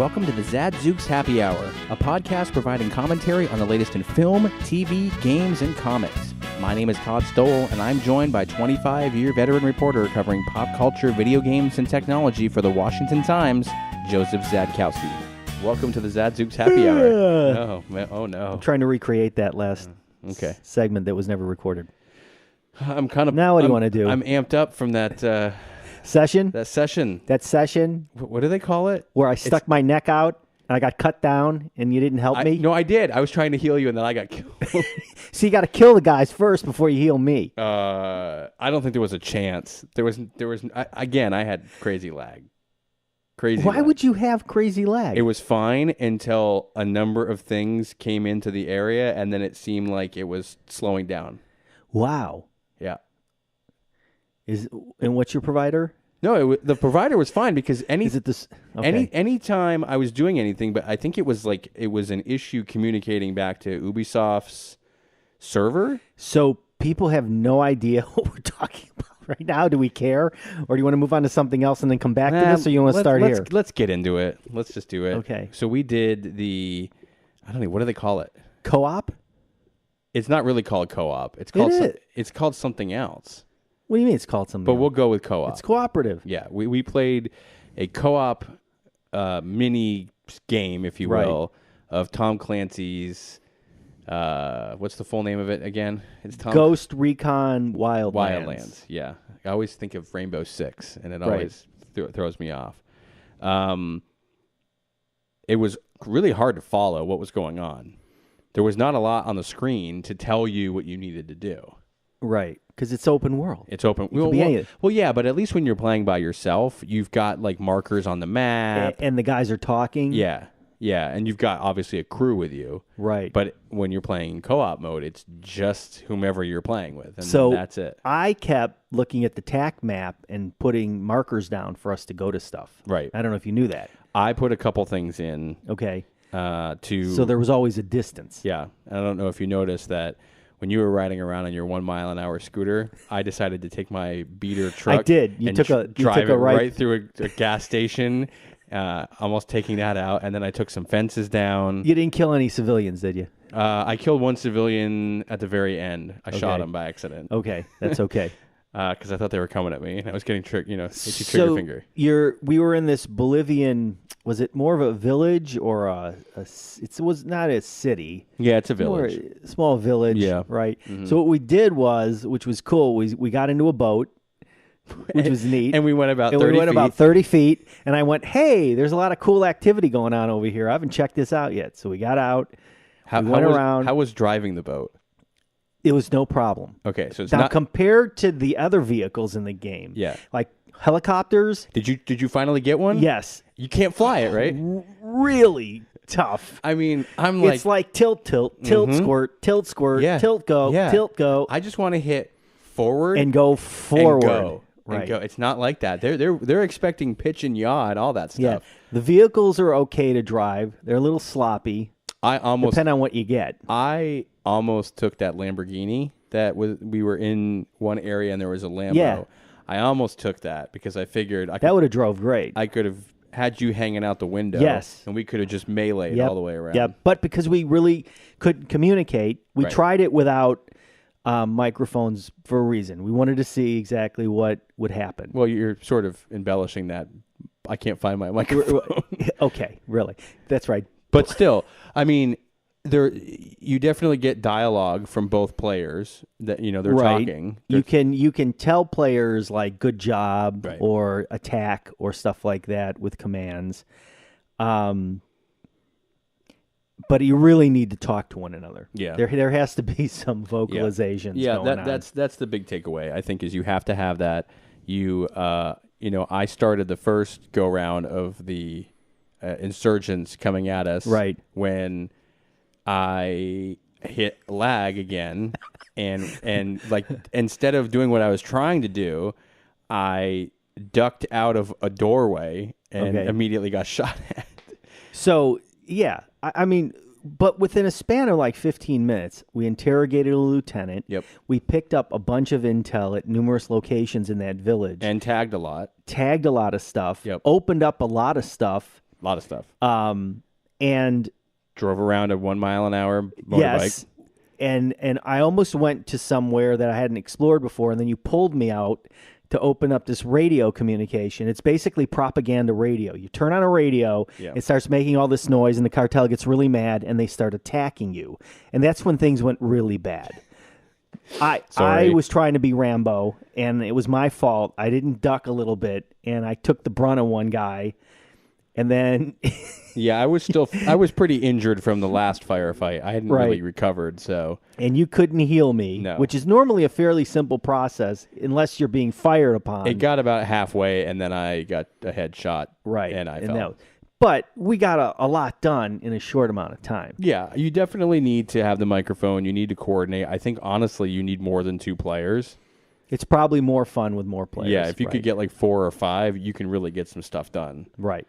Welcome to the Zadzooks Happy Hour, a podcast providing commentary on the latest in film, TV, games, and comics. My name is Todd Stoll, and I'm joined by 25-year veteran reporter covering pop culture, video games, and technology for the Washington Times, Joseph Zadkowski. Welcome to the Zadzooks Happy Hour. Oh no. I'm trying to recreate that last segment that was never recorded. I'm kind of. Now what do you want to do? I'm amped up from that session. That session. What do they call it? Where I stuck my neck out and I got cut down and you didn't help me. No, I did. I was trying to heal you and then I got killed. So you got to kill the guys first before you heal me. I don't think there was a chance. There was. Again, I had crazy lag. Why would you have crazy lag? It was fine until a number of things came into the area, and then it seemed like it was slowing down. Wow. Yeah. And what's your provider? No, the provider was fine because Okay. anytime I was doing anything, but I think it was an issue communicating back to Ubisoft's server. So people have no idea what we're talking about right now. Do we care? Or do you want to move on to something else and then come back to this, or you want to start here? Let's get into it. Let's just do it. Okay. So we did I don't know, what do they call it? Co-op? It's not really called co-op. It's called something else. What do you mean it's called something But else? We'll go with co-op. It's cooperative. Yeah, we played a co-op mini game, if you will, of Tom Clancy's. What's the full name of it again? It's Ghost Recon Wildlands. Yeah, I always think of Rainbow Six, and it always throws me off. It was really hard to follow what was going on. There was not a lot on the screen to tell you what you needed to do. Right, because it's open world. It's open. Well, yeah, but at least when you're playing by yourself, you've got like markers on the map, and the guys are talking. Yeah, and you've got obviously a crew with you. Right. But when you're playing co-op mode, it's just whomever you're playing with, and so that's it. I kept looking at the TAC map and putting markers down for us to go to stuff. Right. I don't know if you knew that. I put a couple things in. Okay. So there was always a distance. Yeah. I don't know if you noticed that when you were riding around on your 1 mile an hour scooter, I decided to take my beater truck. I did. You took a right through a gas station, almost taking that out, and then I took some fences down. You didn't kill any civilians, did you? I killed one civilian at the very end. I shot him by accident. Okay, that's okay. Because I thought they were coming at me, and I was getting itchy trigger finger. We were in this Bolivian. Was it more of a village or it was not a city? Yeah, it's a village. A small village. Yeah. Right. Mm-hmm. So what we did which was cool, we got into a boat, which was neat. And we went about 30 feet. About 30 feet, and I went, hey, there's a lot of cool activity going on over here. I haven't checked this out yet. So we got out. We went around. How was driving the boat? It was no problem. Okay, so it's now not compared to the other vehicles in the game. Yeah. Like helicopters. Did you finally get one? Yes. You can't fly it, right? Really tough. I mean, it's like tilt, squirt, tilt, go, tilt, go. I just want to hit forward and go forward. And go. Right. And go. It's not like that. They're expecting pitch and yaw and all that stuff. Yeah. The vehicles are okay to drive. They're a little sloppy. Depend on what you get. I almost took that Lamborghini we were in one area and there was a Lambo. Yeah. I almost took that because I figured that would have drove great. I could have had you hanging out the window. Yes. And we could have just meleeed all the way around. Yeah, but because we really couldn't communicate, we tried it without microphones for a reason. We wanted to see exactly what would happen. Well, you're sort of embellishing that. I can't find my microphone. Okay, really. That's right. But still, I mean, you definitely get dialogue from both players that they're talking. You can tell players like good job or attack or stuff like that with commands. But you really need to talk to one another. Yeah. There has to be some vocalizations going on. That's the big takeaway, I think, is you have to have that. I started the first go round of the insurgents coming at us when I hit lag again and like instead of doing what I was trying to do, I ducked out of a doorway and immediately got shot at. So yeah, I mean, but within a span of like 15 minutes, we interrogated a lieutenant. Yep. We picked up a bunch of intel at numerous locations in that village. And tagged a lot. Tagged a lot of stuff. Yep. Opened up a lot of stuff lot of stuff. And drove around a 1 mile an hour motorbike. Yes, and I almost went to somewhere that I hadn't explored before, and then you pulled me out to open up this radio communication. It's basically propaganda radio. You turn on a radio, it starts making all this noise, and the cartel gets really mad, and they start attacking you. And that's when things went really bad. I was trying to be Rambo, and it was my fault. I didn't duck a little bit, and I took the brunt of one guy, and then... Yeah, I was pretty injured from the last firefight. I hadn't really recovered, so. And you couldn't heal me, which is normally a fairly simple process unless you're being fired upon. It got about halfway, and then I got a headshot, and I fell. But we got a lot done in a short amount of time. Yeah, you definitely need to have the microphone. You need to coordinate. I think, honestly, you need more than 2 players. It's probably more fun with more players. Yeah, if you could get like 4 or 5, you can really get some stuff done. Right.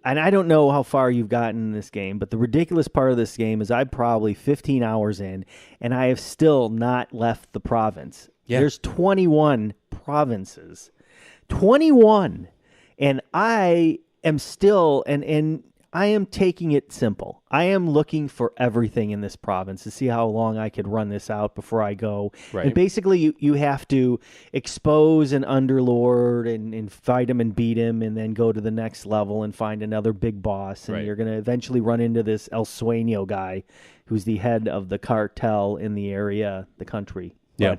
And I don't know how far you've gotten in this game, but the ridiculous part of this game is I'm probably 15 hours in, and I have still not left the province. Yeah. There's 21 provinces. 21! And I am still, and I am taking it simple. I am looking for everything in this province to see how long I could run this out before I go. Right. And basically, you have to expose an underlord and fight him and beat him, and then go to the next level and find another big boss. And you're going to eventually run into this El Sueño guy, who's the head of the cartel in the area, the country. Yeah.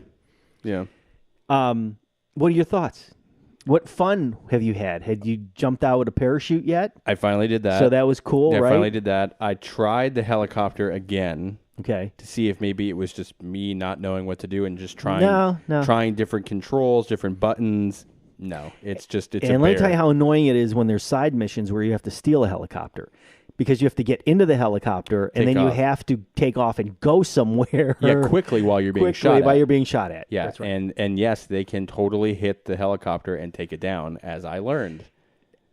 What are your thoughts? What fun have you had? Had you jumped out with a parachute yet? I finally did that. So that was cool, right? I finally did that. I tried the helicopter again. Okay. To see if maybe it was just me not knowing what to do and just trying different controls, different buttons. No, it's And let me tell you how annoying it is when there's side missions where you have to steal a helicopter. Because you have to get into the helicopter, and then you have to take off and go somewhere. Yeah, quickly while you're being shot at. While you're being shot at. Yeah, that's right. And yes, they can totally hit the helicopter and take it down, as I learned.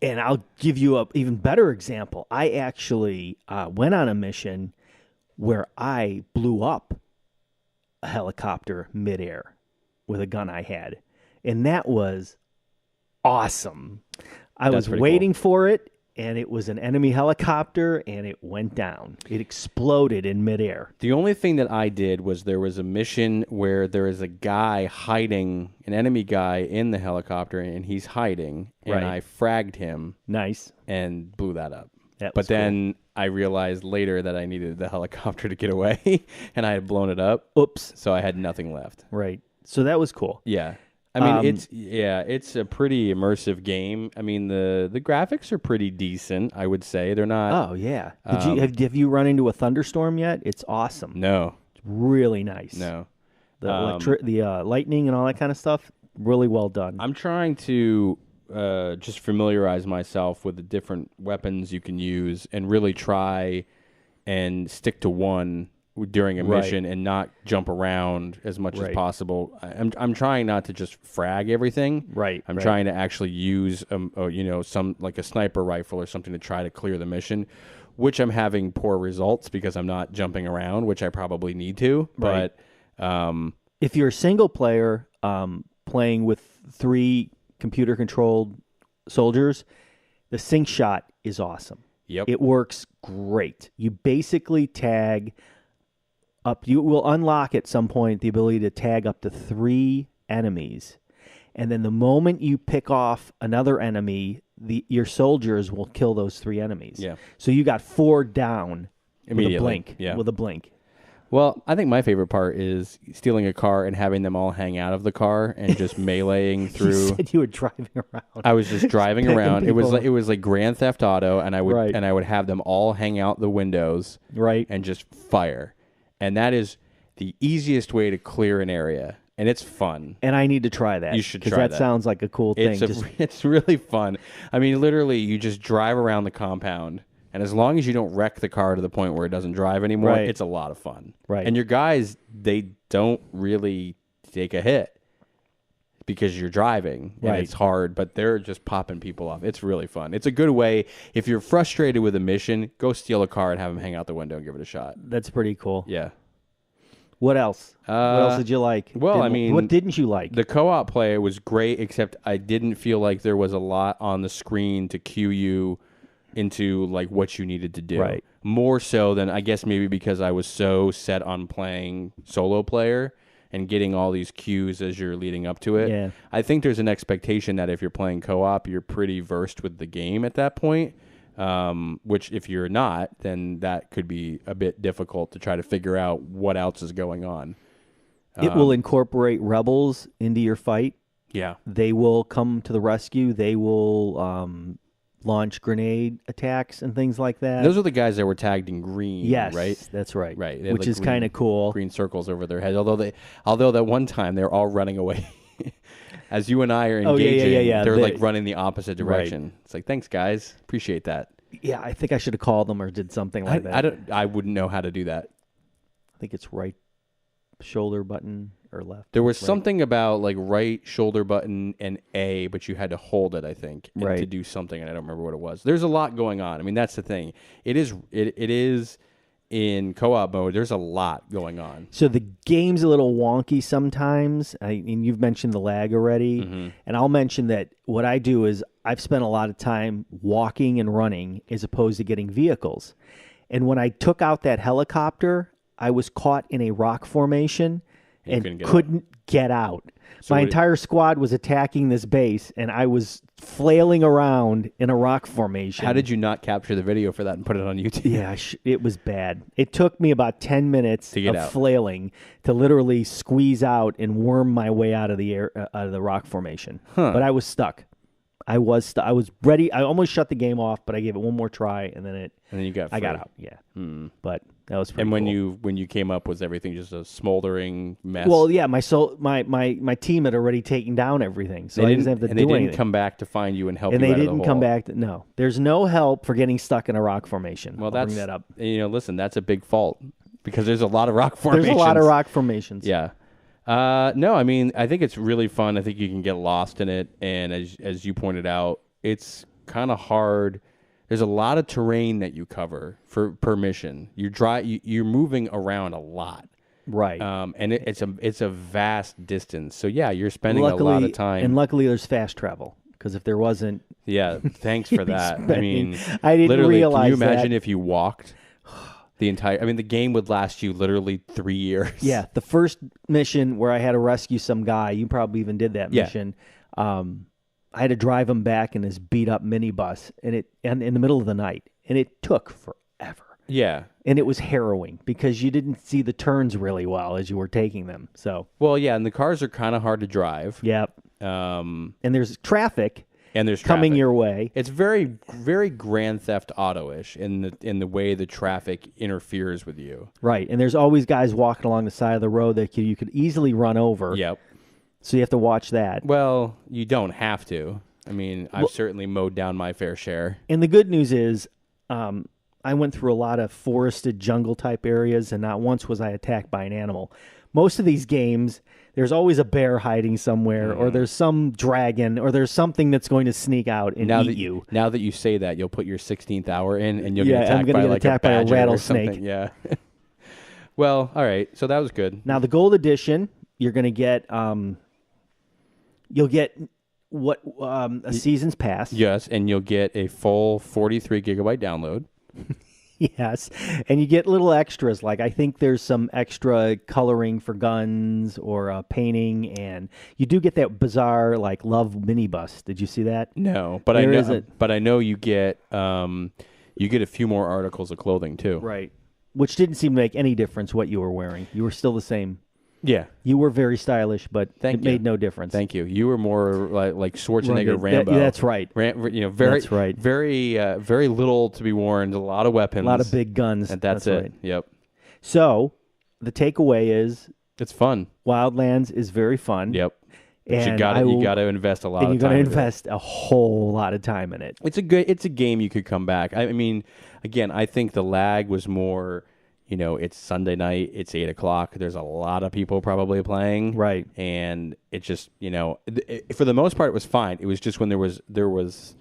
And I'll give you an even better example. I actually went on a mission where I blew up a helicopter midair with a gun I had. And that was awesome. I was waiting for it. And it was an enemy helicopter, and it went down. It exploded in midair. The only thing that I did was there was a mission where there is a guy hiding, an enemy guy in the helicopter, and he's hiding. And I fragged him. Nice. And blew that up. But then I realized later that I needed the helicopter to get away, and I had blown it up. Oops. So I had nothing left. Right. So that was cool. Yeah. I mean, it's a pretty immersive game. I mean, the graphics are pretty decent, I would say. They're not... Oh, yeah. Have you run into a thunderstorm yet? It's awesome. No. It's really nice. No. The lightning and all that kind of stuff, really well done. I'm trying to just familiarize myself with the different weapons you can use and really try and stick to one during a mission and not jump around as much as possible. I'm trying not to just frag everything. Right. I'm trying to actually use some like a sniper rifle or something to try to clear the mission, which I'm having poor results because I'm not jumping around, which I probably need to. Right. But if you're a single player playing with 3 computer controlled soldiers, the sync shot is awesome. Yep. It works great. You basically tag up. You will unlock at some point the ability to tag up to 3 enemies, and then the moment you pick off another enemy, your soldiers will kill those 3 enemies. Yeah. So you got 4 down immediately. With a blink. Yeah. With a blink. Well, I think my favorite part is stealing a car and having them all hang out of the car and just meleeing through. You said you were driving around. I was just driving around. It was like Grand Theft Auto, and I would have them all hang out the windows, and just fire. And that is the easiest way to clear an area, and it's fun. And I need to try that. You should try that. Because that sounds like a cool thing. It's really fun. I mean, literally, you just drive around the compound, and as long as you don't wreck the car to the point where it doesn't drive anymore, it's a lot of fun. Right. And your guys, they don't really take a hit because you're driving, and it's hard, but they're just popping people off. It's really fun. It's a good way. If you're frustrated with a mission, go steal a car and have them hang out the window and give it a shot. That's pretty cool. Yeah. What else? What else did you like? Well, what didn't you like? The co-op play was great, except I didn't feel like there was a lot on the screen to cue you into like what you needed to do. Right. More so than I guess maybe because I was so set on playing solo player and getting all these cues as you're leading up to it. Yeah. I think there's an expectation that if you're playing co-op, you're pretty versed with the game at that point. Which if you're not, then that could be a bit difficult to try to figure out what else is going on. It will incorporate rebels into your fight. Yeah. They will come to the rescue. They will launch grenade attacks and things like that. Those are the guys that were tagged in green, yes, right? That's right. Right. Which is kind of cool. Green circles over their heads. Although that one time they're all running away. As you and I are engaging, they're like running the opposite direction. Right. It's like, thanks, guys. Appreciate that. Yeah, I think I should have called them or did something like that. I wouldn't know how to do that. I think it's right shoulder button or left. There was something about like right shoulder button and A, but you had to hold it, I think, to do something, and I don't remember what it was. There's a lot going on. I mean, that's the thing. It is in co-op mode. There's a lot going on. So the game's a little wonky sometimes. I mean, you've mentioned the lag already, and I'll mention that what I do is I've spent a lot of time walking and running as opposed to getting vehicles. And when I took out that helicopter, I was caught in a rock formation and couldn't get out. So my entire squad was attacking this base, and I was flailing around in a rock formation. How did you not capture the video for that and put it on YouTube? Yeah, it was bad. It took me about 10 minutes of flailing to literally squeeze out and worm my way out of the rock formation. But I was stuck. I was ready. I almost shut the game off, but I gave it one more try, and then you got free. I got out. Yeah, but that was pretty. And cool. when you came up, was everything just a smoldering mess? Well, yeah, my team had already taken down everything, so I didn't have to do anything. And they didn't come back to find you and help you out of the hole. And they didn't come back. No, there's no help for geting stuck in a rock formation. Well, bring that up. Listen, that's a big fault because there's a lot of rock formations. There's a lot of rock formations. Yeah. No, I mean, I think it's really fun. I think you can get lost in it, and as you pointed out, it's kind of hard. There's a lot of terrain that you cover per mission. You're moving around a lot, right? And it's a vast distance. So yeah, you're spending a lot of time. And luckily, there's fast travel because if there wasn't, yeah, thanks for that. I mean, I didn't realize. Can you imagine if you walked? The game would last you literally 3 years. Yeah, the first mission where I had to rescue some guy, you probably even did that mission. I had to drive him back in his beat-up minibus, and in the middle of the night, and it took forever. Yeah, and it was harrowing because you didn't see the turns really well as you were taking them. So, well, yeah, and the cars are kind of hard to drive. Yep. And there's traffic. And there's coming traffic. Your way. It's very, very Grand Theft Auto-ish in the way the traffic interferes with you. Right, and there's always guys walking along the side of the road that you could easily run over. Yep. So you have to watch that. Well, you don't have to. I mean, I've certainly mowed down my fair share. And the good news is, I went through a lot of forested jungle-type areas, and not once was I attacked by an animal. Most of these games, there's always a bear hiding somewhere, or there's some dragon, or there's something that's going to sneak out and eat you. Now that you say that, you'll put your 16th hour in, and you'll get attacked by like a badger rattlesnake. Or something. Yeah. Well, all right. So that was good. Now the gold edition, you're going to get, you'll get a season's pass. Yes, and you'll get a full 43 gigabyte download. Yes, and you get little extras, like I think there's some extra coloring for guns or painting, and you do get that bizarre like love minibus. Did you see that? No, but I know you get a few more articles of clothing too. Right, which didn't seem to make any difference what you were wearing. You were still the same. Yeah, you were very stylish, but it made no difference. Thank you. You were more like Schwarzenegger, Rambo. That's right. That's right. Very little to be worn. A lot of weapons, a lot of big guns, and that's it. Right. Yep. So the takeaway is it's fun. Wildlands is very fun. Yep. But you got to invest a lot of time. You got to invest a whole lot of time in it. It's a game you could come back. I mean, again, I think the lag was more. It's Sunday night. It's 8 o'clock. There's a lot of people probably playing. Right. And it just, for the most part, it was fine. It was just when there was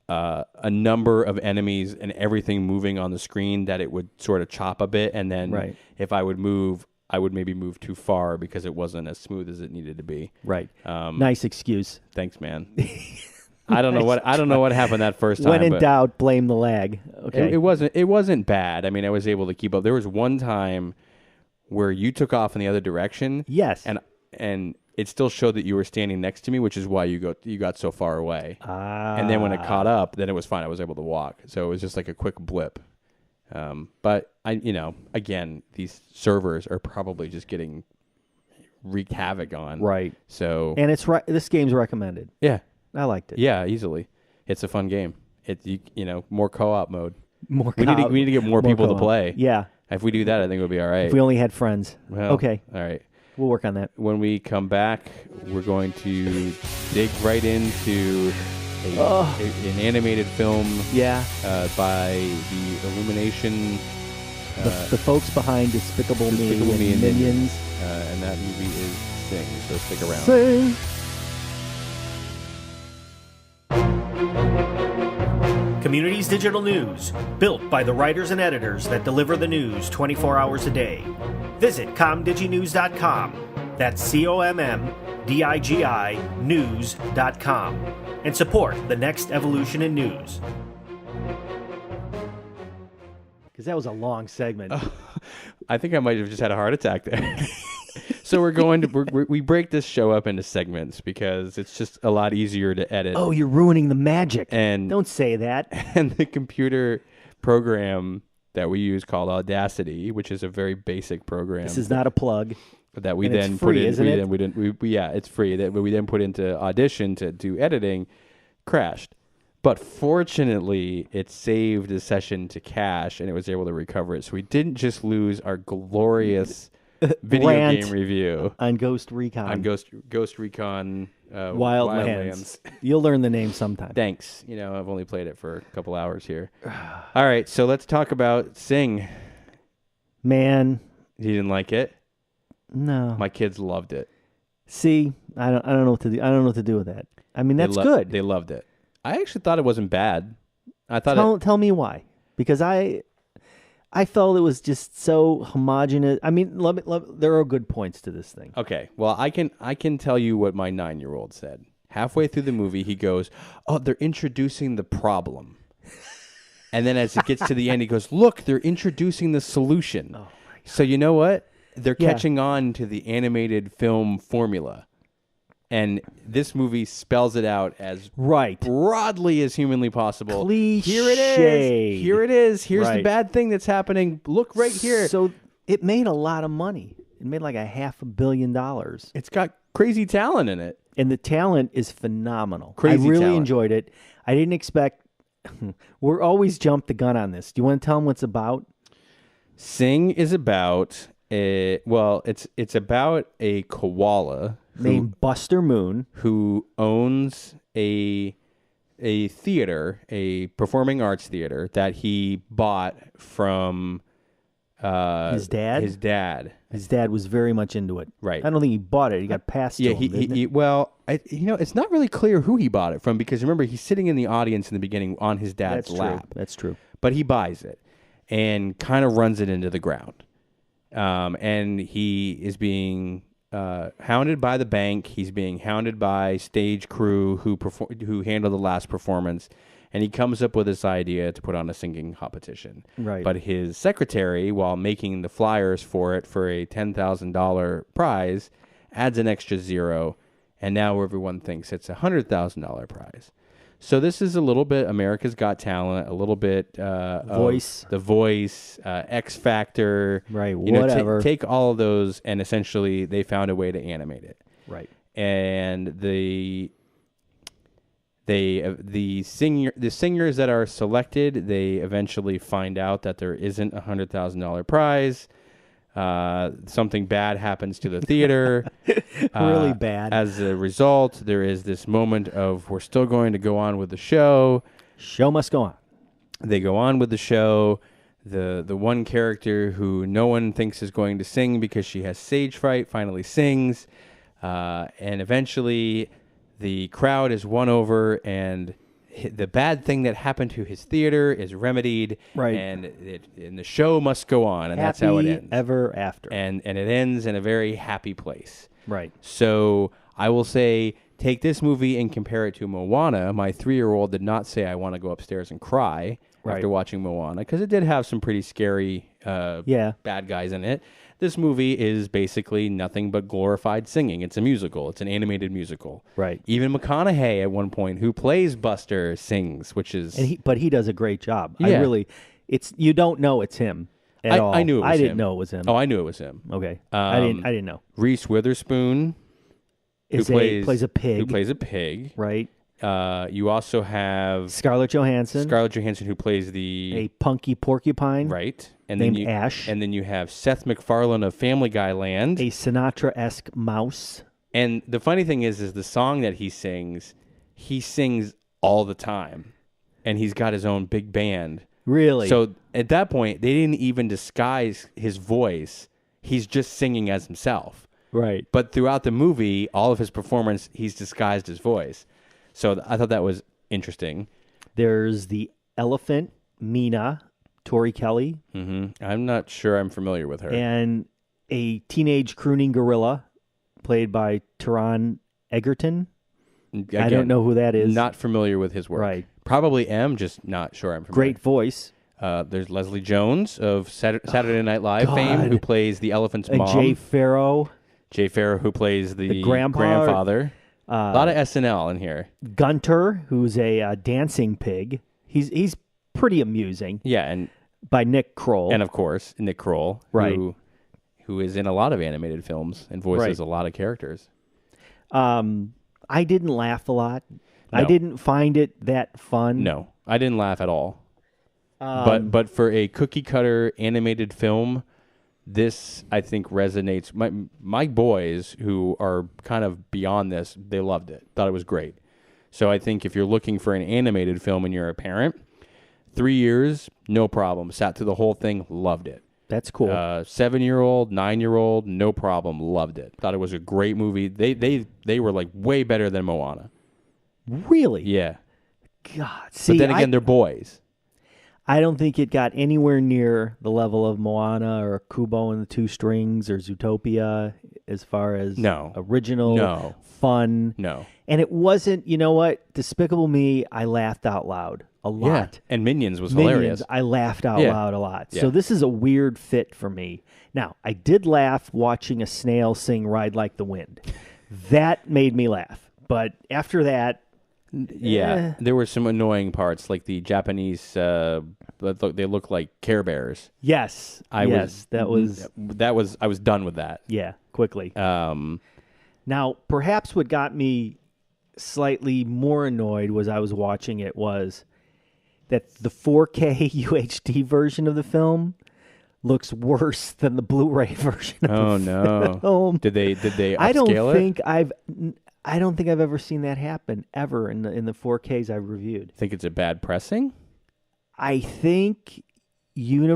a number of enemies and everything moving on the screen that it would sort of chop a bit. And then if I would move, I would maybe move too far because it wasn't as smooth as it needed to be. Right. Nice excuse. Thanks, man. I don't know what happened that first time. When in doubt, blame the lag. Okay. It wasn't bad. I mean, I was able to keep up. There was one time where you took off in the other direction. Yes. And it still showed that you were standing next to me, which is why you got so far away. And then when it caught up, then it was fine. I was able to walk. So it was just like a quick blip. But again, these servers are probably just getting wreaked havoc on. Right. So and this game's recommended. Yeah. I liked it. Yeah, easily. It's a fun game. More co-op mode. More we need to get more people co-op. to play. Yeah. If we do that, I think we'll be all right. If we only had friends. Well, okay. All right. We'll work on that. When we come back, we're going to dig right into an animated film by the Illumination. The folks behind Despicable Me and Minions. And that movie is Sing, so stick around. Sing! Communities Digital News, built by the writers and editors that deliver the news 24 hours a day. Visit comdiginews.com, that's COMMDIGI news.com, and support the next evolution in news. Because that was a long segment. I think I might have just had a heart attack there. So we break this show up into segments because it's just a lot easier to edit. Oh, you're ruining the magic. And don't say that. And the computer program that we use called Audacity, which is a very basic program. This is not a plug. That we and then it's free, put in. Isn't it? It's free. That we then put into Audition to do editing. Crashed. But fortunately, it saved the session to cache, and it was able to recover it. So we didn't just lose our glorious video game review on Ghost Recon. On Ghost Recon Wildlands. You'll learn the name sometime. Thanks. I've only played it for a couple hours here. All right, so let's talk about Sing. Man, you didn't like it? No. My kids loved it. See, I don't know what to do. I don't know what to do with that. I mean, that's good. They loved it. I actually thought it wasn't bad. I thought. Tell me why, because I felt it was just so homogenous. I mean, there are good points to this thing. Okay, well, I can tell you what my 9-year-old said. Halfway through the movie, he goes, "Oh, they're introducing the problem," and then as it gets to the end, he goes, "Look, they're introducing the solution." Oh my God. So you know what? They're catching on to the animated film formula. And this movie spells it out as broadly as humanly possible. Cliché. Here it is. Here's the bad thing that's happening. Look right here. So it made a lot of money. It made like $500 million. It's got crazy talent in it. And the talent is phenomenal. Crazy I really talent. enjoyed it. I didn't expect... We're always jumped the gun on this. Do you want to tell them what it's about? Sing is about... it's about a koala... named Buster Moon, who owns a theater, a performing arts theater that he bought from his dad. His dad. His dad was very much into it. Right. I don't think he bought it. He got passed to him. It's not really clear who he bought it from because remember he's sitting in the audience in the beginning on his dad's lap. That's true. But he buys it and kind of runs it into the ground, and he is being. Hounded by the bank. He's being hounded by stage crew who handled the last performance, and he comes up with this idea to put on a singing competition. Right. But his secretary, while making the flyers for it for a $10,000 prize, adds an extra zero, and now everyone thinks it's a $100,000 prize. So this is a little bit America's Got Talent, a little bit Voice, The Voice, X Factor, right? Whatever. Take all of those, and essentially they found a way to animate it, right? And the singers that are selected, they eventually find out that there isn't a $100,000 prize. Something bad happens to the theater. Really bad. As a result, there is this moment of we're still going to go on with the show. Show must go on. They go on with the show. The one character who no one thinks is going to sing because she has stage fright finally sings. And eventually the crowd is won over and the bad thing that happened to his theater is remedied, right? And the show must go on, and that's how it ends. Ever after, and it ends in a very happy place, right? So I will say take this movie and compare it to Moana. My 3-year-old did not say I want to go upstairs and cry after watching Moana, because it did have some pretty scary bad guys in it. This movie is basically nothing but glorified singing. It's a musical. It's an animated musical. Right. Even McConaughey at one point, who plays Buster, sings, which is... But he does a great job. Yeah. You don't know it's him at all. I knew it was him. I didn't know it was him. Oh, I knew it was him. Okay. I didn't know. Reese Witherspoon, who plays a pig. Who plays a pig. Right. You also have Scarlett Johansson, who plays a punky porcupine, right? And named then Ash. And then you have Seth MacFarlane of Family Guy Land, a Sinatra-esque mouse. And the funny thing is the song that he sings all the time, and he's got his own big band. Really? So at that point, they didn't even disguise his voice. He's just singing as himself. Right. But throughout the movie, all of his performance, he's disguised his voice. So I thought that was interesting. There's the elephant, Mina, Tori Kelly. Mm-hmm. I'm not sure I'm familiar with her. And a teenage crooning gorilla played by Taron Egerton. Again, I don't know who that is. Not familiar with his work. Right. Probably am, just not sure I'm familiar. Great voice. There's Leslie Jones of Saturday Night Live fame, who plays the elephant's mom. Jay Farrow. Jay Farrow, who plays the grandfather. A lot of SNL in here. Gunter, who's a dancing pig. He's pretty amusing. Yeah, and by Nick Kroll. And of course, Nick Kroll, right, who is in a lot of animated films and voices a lot of characters. I didn't laugh a lot. No. I didn't find it that fun. No, I didn't laugh at all. But for a cookie cutter animated film, this, I think, resonates. My boys, who are kind of beyond this, they loved it. Thought it was great. So I think if you're looking for an animated film and you're a parent, 3 years, no problem. Sat through the whole thing, loved it. That's cool. 7-year-old, 9-year-old, no problem, loved it. Thought it was a great movie. They were like way better than Moana. Really? Yeah. God. See, but then again, they're boys. I don't think it got anywhere near the level of Moana or Kubo and the Two Strings or Zootopia as far as original, fun. No. And it wasn't, you know what? Despicable Me, I laughed out loud a lot. Yeah. And Minions was hilarious. I laughed out loud a lot. Yeah. So this is a weird fit for me. Now, I did laugh watching a snail sing Ride Like the Wind. That made me laugh. But after that, there were some annoying parts, like the Japanese. They look like Care Bears. Yes, I was done with that. Yeah, quickly. Now, perhaps what got me slightly more annoyed was I was watching it was that the 4K UHD version of the film looks worse than the Blu-ray version of the film. Did they upscale I don't think I've ever seen that happen ever in the 4Ks I've reviewed. Think it's a bad pressing? I think who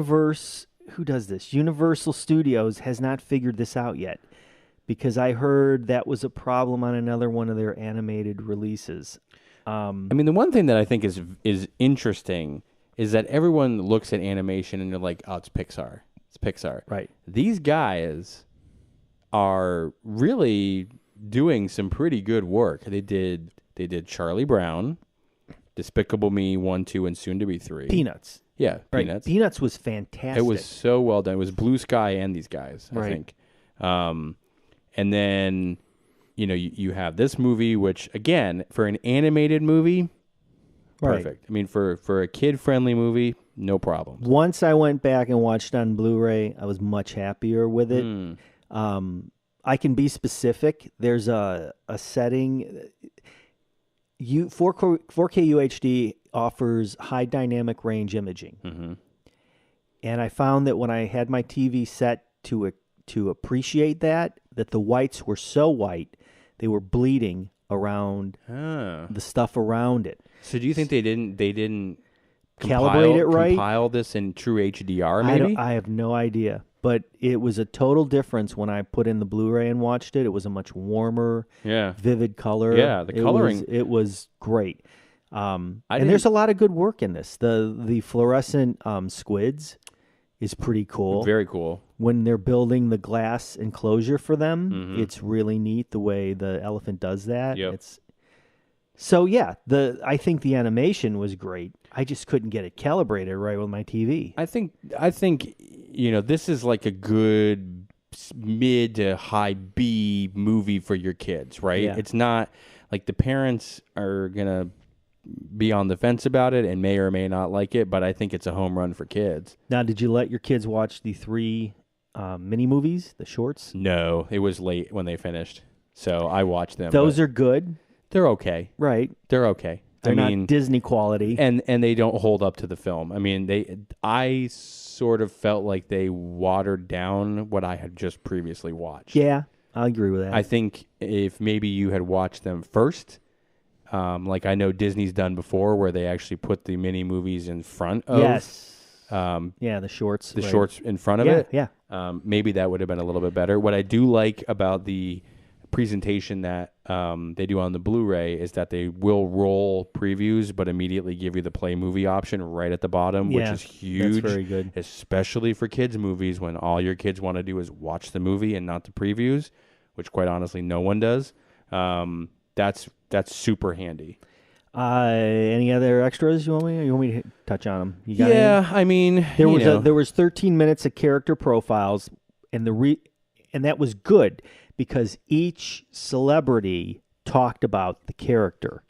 does this? Universal Studios has not figured this out yet, because I heard that was a problem on another one of their animated releases. I mean, the one thing that I think is interesting is that everyone looks at animation and they're like, oh, it's Pixar. It's Pixar. Right. These guys are really doing some pretty good work. They did Charlie Brown, Despicable Me 1, 2, and soon to be 3. Peanuts. Yeah, right. Peanuts. Peanuts was fantastic. It was so well done. It was Blue Sky and these guys, I think. And then, you have this movie, which, again, for an animated movie, perfect. Right. I mean, for a kid-friendly movie, no problem. Once I went back and watched on Blu-ray, I was much happier with it. I can be specific. There's a setting. 4K UHD offers high dynamic range imaging. Mm-hmm. And I found that when I had my TV set to appreciate that the whites were so white, they were bleeding around the stuff around it. So do you think they didn't calibrate it right? Compile this in true HDR, maybe? I have no idea. But it was a total difference when I put in the Blu-ray and watched it. It was a much warmer, vivid color. Yeah, the coloring. It was great. And there's a lot of good work in this. The fluorescent squids is pretty cool. Very cool. When they're building the glass enclosure for them, it's really neat the way the elephant does that. Yep. So yeah, I think the animation was great. I just couldn't get it calibrated right with my TV. I think this is like a good mid to high B movie for your kids, right? Yeah. It's not like the parents are gonna be on the fence about it and may or may not like it, but I think it's a home run for kids. Now, did you let your kids watch the 3 mini movies, the shorts? No, it was late when they finished, so I watched them. Those are good. They're okay. Right. They're okay. They're not Disney quality. And they don't hold up to the film. I mean, I sort of felt like they watered down what I had just previously watched. Yeah, I agree with that. I think if maybe you had watched them first, like I know Disney's done before, where they actually put the mini movies in front of the shorts. The shorts in front of it. Yeah. Maybe that would have been a little bit better. What I do like about the presentation that they do on the Blu-ray is that they will roll previews but immediately give you the play movie option right at the bottom, which is huge. That's very good. Especially for kids movies when all your kids want to do is watch the movie and not the previews, which quite honestly no one does. That's super handy. Any other extras you want me to touch on them? You got any? I mean, there was 13 minutes of character profiles, and and that was good because each celebrity talked about the character.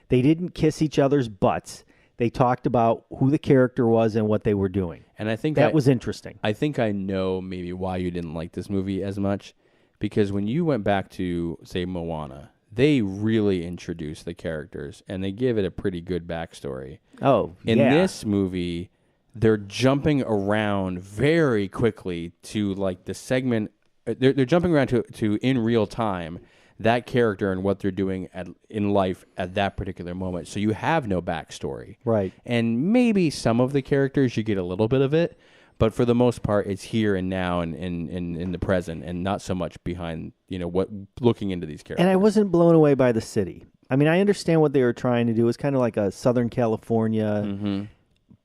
They didn't kiss each other's butts. They talked about who the character was and what they were doing. And I think that was interesting. I think I know maybe why you didn't like this movie as much, because when you went back to, say, Moana, they really introduced the characters, and they give it a pretty good backstory. Oh, In this movie, they're jumping around very quickly to, like, the segment. They're jumping around to in real time, that character and what they're doing in life at that particular moment. So you have no backstory. Right. And maybe some of the characters, you get a little bit of it, but for the most part, it's here and now and in the present, and not so much behind, what looking into these characters. And I wasn't blown away by the city. I mean, I understand what they were trying to do. It's kind of like a Southern California,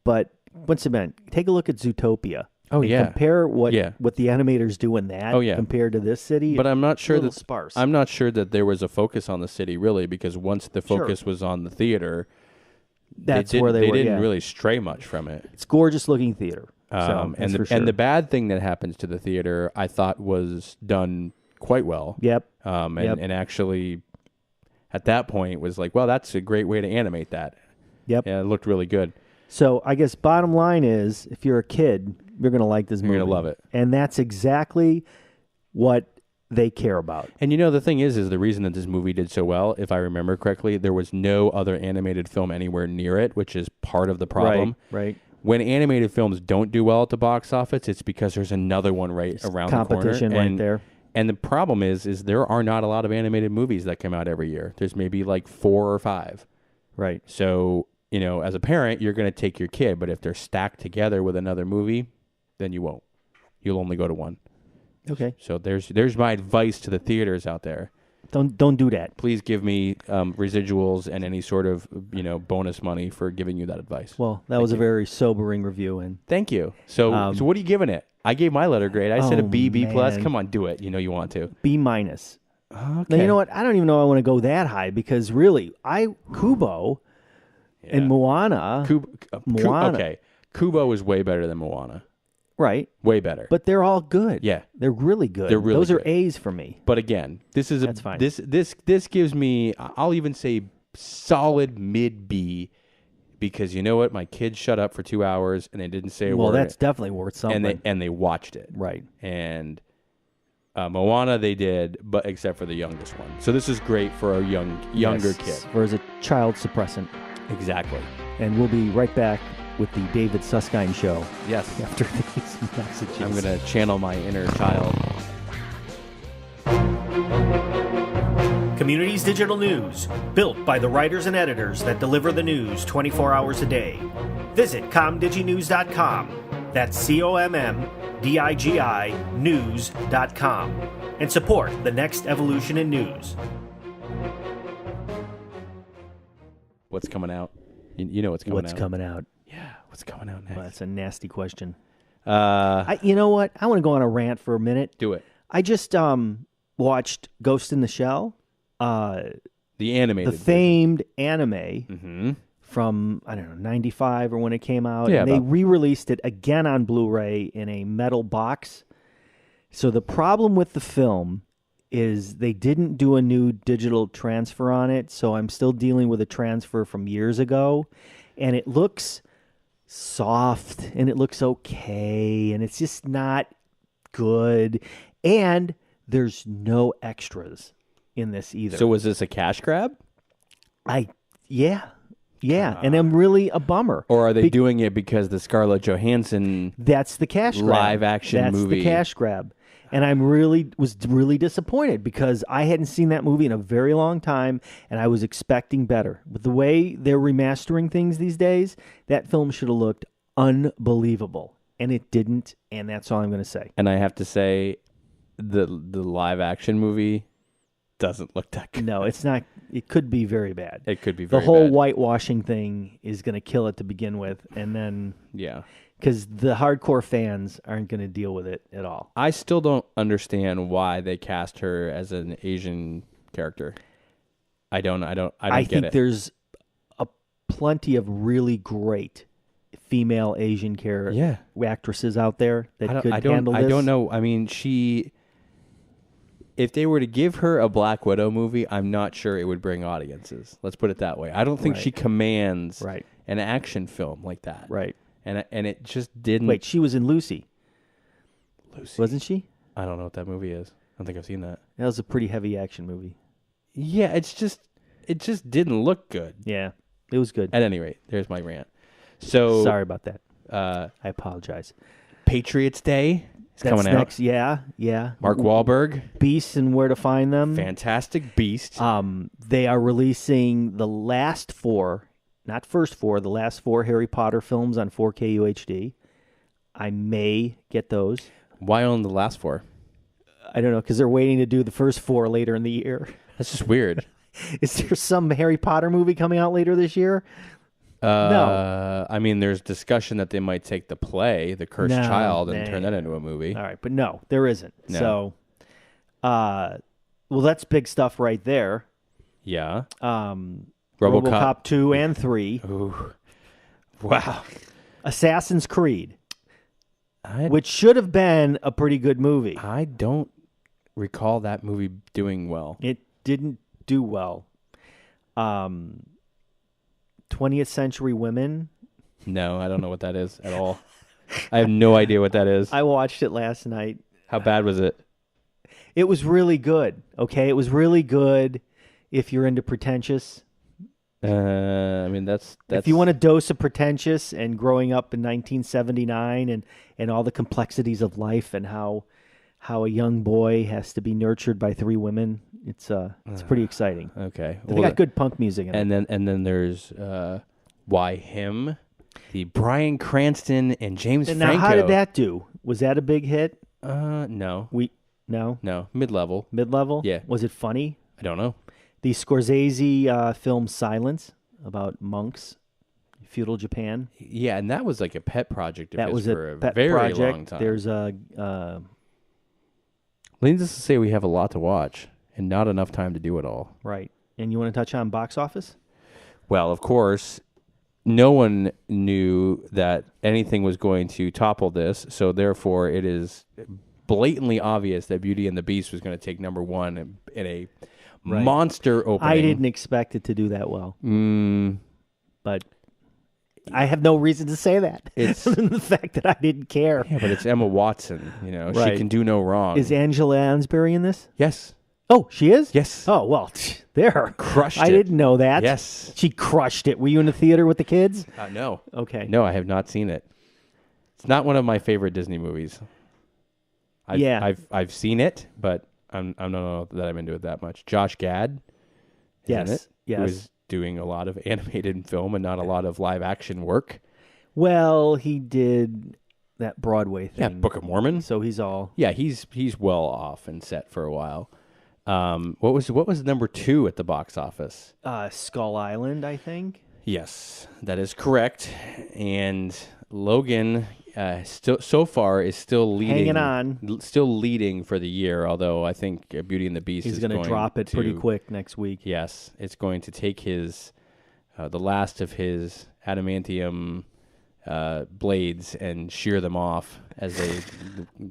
but once again, take a look at Zootopia. Oh, yeah. Compare what the animators do in that compared to this city. But I'm not sure that sparse. I'm not sure that there was a focus on the city really, because once the focus was on the theater, they didn't really stray much from it. It's gorgeous looking theater. And the bad thing that happens to the theater, I thought was done quite well. Yep. And actually, at that point, was like, well, that's a great way to animate that. Yep. Yeah, it looked really good. So I guess bottom line is, if you're a kid, you're going to like this movie. You're going to love it. And that's exactly what they care about. And the thing is the reason that this movie did so well, if I remember correctly, there was no other animated film anywhere near it, which is part of the problem. Right. When animated films don't do well at the box office, it's because there's another one right around the corner. Competition right there. And the problem is there are not a lot of animated movies that come out every year. There's maybe like 4 or 5. Right. So, as a parent, you're going to take your kid, but if they're stacked together with another movie, then you won't. You'll only go to one. Okay. So there's my advice to the theaters out there. Don't do that. Please give me residuals and any sort of bonus money for giving you that advice. Well, that was a very sobering review, and thank you. So what are you giving it? I gave my letter grade. I said a B plus. Come on, do it. You want to B minus. Okay. Now you know what? I don't even know I want to go that high, because really, Kubo and Moana. Moana. Okay, Kubo is way better than Moana. Right. Way better. But they're all good. Yeah. They're really good. Those are A's for me. But again, that's fine. This gives me, I'll even say, solid mid B, because you know what? My kids shut up for 2 hours and they didn't say a word. Well, that's definitely worth something. And they watched it. Right. And Moana they did, but except for the youngest one. So this is great for a younger kid. Or as a child suppressant. Exactly. And we'll be right back with the David Susskind Show. Yes. After these messages. I'm going to channel my inner child. Communities Digital News, built by the writers and editors that deliver the news 24 hours a day. Visit comdiginews.com. That's COMMDIGI news.com. And support the next evolution in news. What's coming out? You know what's coming out. What's coming out? Yeah, what's coming out next? Well, that's a nasty question. You know what? I want to go on a rant for a minute. Do it. I just watched Ghost in the Shell. The animated. The famed anime from, I don't know, 95 or when it came out. Yeah, and they re-released it again on Blu-ray in a metal box. So the problem with the film is they didn't do a new digital transfer on it, so I'm still dealing with a transfer from years ago. And it looks soft, and it looks okay, and it's just not good. And there's no extras in this either. So was this a cash grab? Yeah, and I'm really a bummer. Or are they doing it because the Scarlett Johansson that's the cash grab. Live action movie? That's the cash grab. And I was really disappointed because I hadn't seen that movie in a very long time, and I was expecting better. With the way they're remastering things these days, that film should have looked unbelievable, and it didn't, and that's all I'm going to say. And I have to say, the live action movie doesn't look that good. No, it's not. It could be very bad. It could be very bad. The whole whitewashing thing is going to kill it to begin with, and then... Yeah. Because the hardcore fans aren't going to deal with it at all. I still don't understand why they cast her as an Asian character. I don't get it. I think there's plenty of really great female Asian actresses out there that could handle this. I don't know. I mean, if they were to give her a Black Widow movie, I'm not sure it would bring audiences. Let's put it that way. I don't think she commands an action film like that. Right. And it just didn't. Wait, she was in Lucy. Lucy. Wasn't she? I don't know what that movie is. I don't think I've seen that. That was a pretty heavy action movie. Yeah, it just didn't look good. Yeah, it was good. At any rate, there's my rant. So sorry about that. I apologize. Patriots Day is coming out. Next. Yeah. Mark Wahlberg. Beasts and Where to Find Them. Fantastic Beast. They are releasing the last four. Not first four, the last four Harry Potter films on 4K UHD. I may get those. Why only the last four? I don't know, because they're waiting to do the first four later in the year. That's just weird. Is there some Harry Potter movie coming out later this year? No. I mean, there's discussion that they might take the play, The Cursed Child, and turn that into a movie. All right, but no, there isn't. No. So, well, that's big stuff right there. Yeah. RoboCop 2 and 3. Ooh. Wow. Assassin's Creed, which should have been a pretty good movie. I don't recall that movie doing well. It didn't do well. 20th Century Women. No, I don't know what that is at all. I have no idea what that is. I watched it last night. How bad was it? It was really good. Okay, it was really good if you're into pretentious. I mean, that's if you want a dose of pretentious and growing up in 1979 and all the complexities of life and how a young boy has to be nurtured by three women, it's pretty exciting. Okay, they got good punk music in it. And then there's Why Him, the Bryan Cranston and James Franco. Now, how did that do? Was that a big hit? No. No, mid-level. Mid-level? Yeah. Was it funny? I don't know. The Scorsese film Silence about monks, feudal Japan. Yeah, and that was like a pet project. That was for a pet very project. Long time. There's a. Needless to say, we have a lot to watch and not enough time to do it all. Right, and you want to touch on box office? Well, of course, no one knew that anything was going to topple this, so therefore it is blatantly obvious that Beauty and the Beast was going to take number one in a monster opening. I didn't expect it to do that well. But I have no reason to say that. It's other than the fact that I didn't care. Yeah, but it's Emma Watson. She can do no wrong. Is Angela Lansbury in this? Yes. Oh, she is? Yes. Oh, well, there. Crushed it. I didn't know that. Yes. She crushed it. Were you in the theater with the kids? No. Okay. No, I have not seen it. It's not one of my favorite Disney movies. I've seen it, but I don't know that I'm into it that much. Josh Gad is in it, who is doing a lot of animated film and not a lot of live action work. Well, he did that Broadway thing. Yeah, Book of Mormon. So he's all... Yeah, he's well off and set for a while. What was number 2 at the box office? Skull Island, I think. Yes, that is correct. And Logan so far is still leading, hanging on, still leading for the year. Although I think Beauty and the Beast is going to drop it pretty quick next week. Yes, it's going to take his the last of his adamantium blades and shear them off as they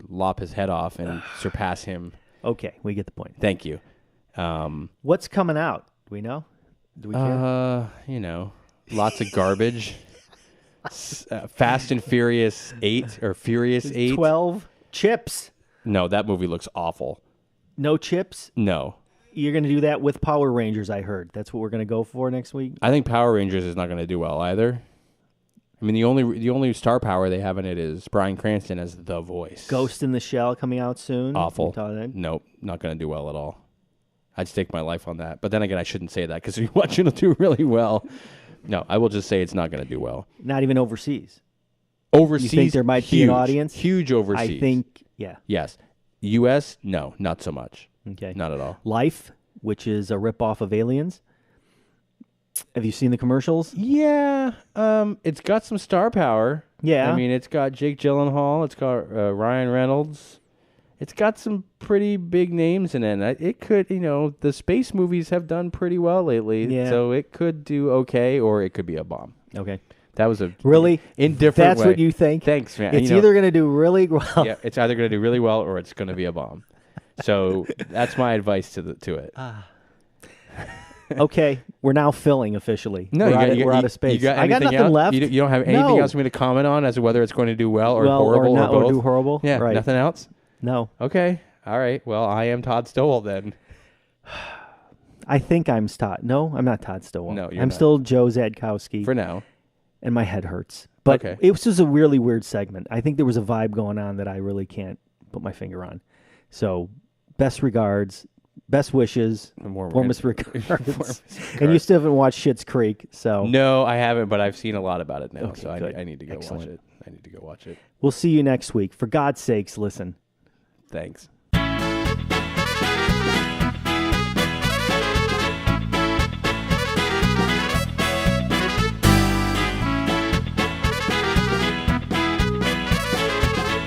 lop his head off and surpass him. Okay, we get the point. Thank you. What's coming out? Do we know? Do we care? Lots of garbage. Fast and Furious 8 or Furious 8. 12 chips. No, that movie looks awful. No chips? No. You're going to do that with Power Rangers, I heard. That's what we're going to go for next week? I think Power Rangers is not going to do well either. I mean, the only star power they have in it is Bryan Cranston as the voice. Ghost in the Shell coming out soon. Awful. Nope, not going to do well at all. I'd stake my life on that. But then again, I shouldn't say that because if you watch it, it'll do really well. No, I will just say it's not going to do well. Not even overseas. Overseas, you think there might be an audience? Huge overseas. I think, yeah. Yes. U.S., no, not so much. Okay. Not at all. Life, which is a ripoff of Aliens. Have you seen the commercials? Yeah. It's got some star power. Yeah. I mean, it's got Jake Gyllenhaal. It's got Ryan Reynolds. It's got some pretty big names in it. It could, the space movies have done pretty well lately. Yeah. So it could do okay, or it could be a bomb. Okay. That was a really indifferent That's way. what you think? Thanks, man. It's either going to do really well. Yeah, it's either going to do really well or it's going to be a bomb. So that's my advice to it. Okay, we're now filling officially. No, we're out of space. I got nothing left. You don't have anything else for me to comment on as to whether it's going to do well or horrible or both? Or do horrible? Yeah, right. Nothing else? No. Okay. All right. Well, I am Todd Stowell then. I think I'm Todd. No, I'm not Todd Stowell. No, you're I'm not. still Joe Zadkowski. For now. And my head hurts. But it was just a really weird segment. I think there was a vibe going on that I really can't put my finger on. So, best regards, best wishes, warmest regards. And you still haven't watched Schitt's Creek, so. No, I haven't, but I've seen a lot about it now, okay, so I need to go watch it. I need to go watch it. We'll see you next week. For God's sakes, listen. Thanks.